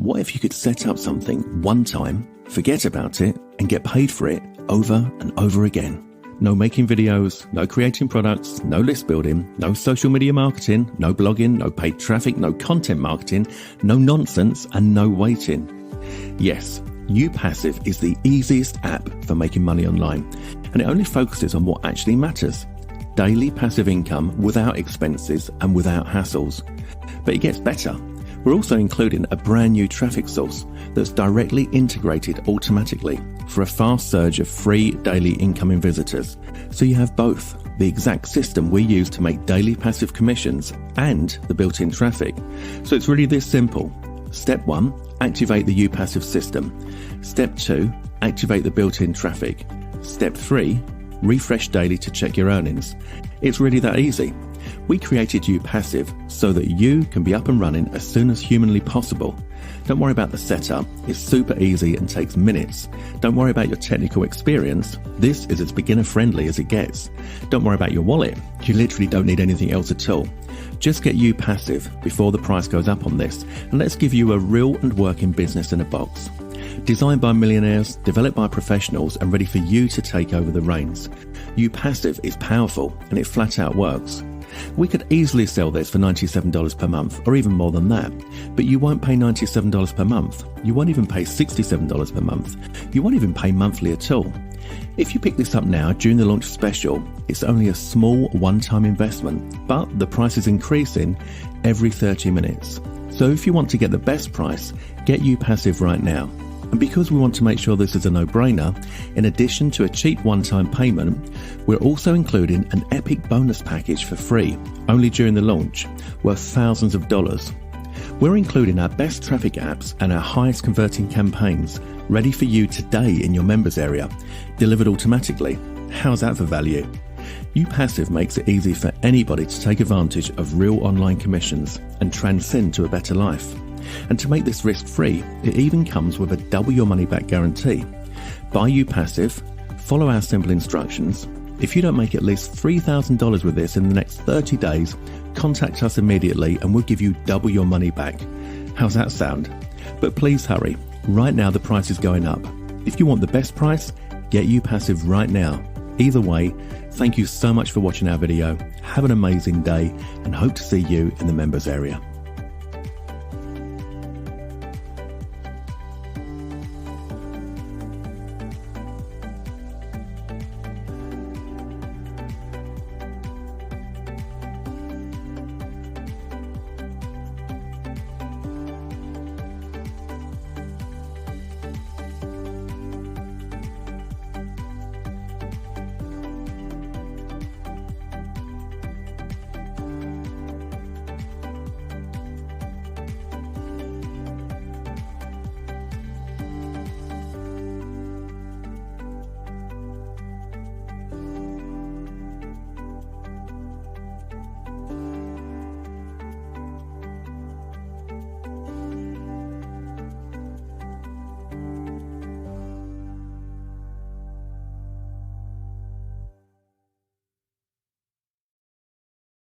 What if you could set up something one time, forget about it, and get paid for it over and over again? No making videos, no creating products, no list building, no social media marketing, no blogging, no paid traffic, no content marketing, no nonsense, and no waiting. Yes, uPassive is the easiest app for making money online, and it only focuses on what actually matters. Daily passive income without expenses and without hassles. But it gets better. We're also including a brand new traffic source that's directly integrated automatically for a fast surge of free daily incoming visitors. So you have both the exact system we use to make daily passive commissions and the built-in traffic. So it's really this simple. Step 1, activate the uPassive system. Step 2, activate the built-in traffic. Step 3, refresh daily to check your earnings. It's really that easy. We created uPassive so that you can be up and running as soon as humanly possible. Don't worry about the setup, it's super easy and takes minutes. Don't worry about your technical experience, this is as beginner friendly as it gets. Don't worry about your wallet, you literally don't need anything else at all. Just get uPassive before the price goes up on this, and let's give you a real and working business in a box. Designed by millionaires, developed by professionals, and ready for you to take over the reins. uPassive is powerful and it flat out works. We could easily sell this for $97 per month, or even more than that. But you won't pay $97 per month. You won't even pay $67 per month. You won't even pay monthly at all. If you pick this up now during the launch special, it's only a small one-time investment, but the price is increasing every 30 minutes. So if you want to get the best price, get uPassive right now. And because we want to make sure this is a no-brainer, in addition to a cheap one-time payment, we're also including an epic bonus package for free, only during the launch, worth thousands of dollars. We're including our best traffic apps and our highest converting campaigns, ready for you today in your members area, delivered automatically. How's that for value? uPassive makes it easy for anybody to take advantage of real online commissions and transcend to a better life. And to make this risk-free, it even comes with a double your money back guarantee. Buy uPassive, follow our simple instructions. If you don't make at least $3,000 with this in the next 30 days, contact us immediately and we'll give you double your money back. How's that sound? But please hurry. Right now the price is going up. If you want the best price, get uPassive right now. Either way, thank you so much for watching our video. Have an amazing day and hope to see you in the members area.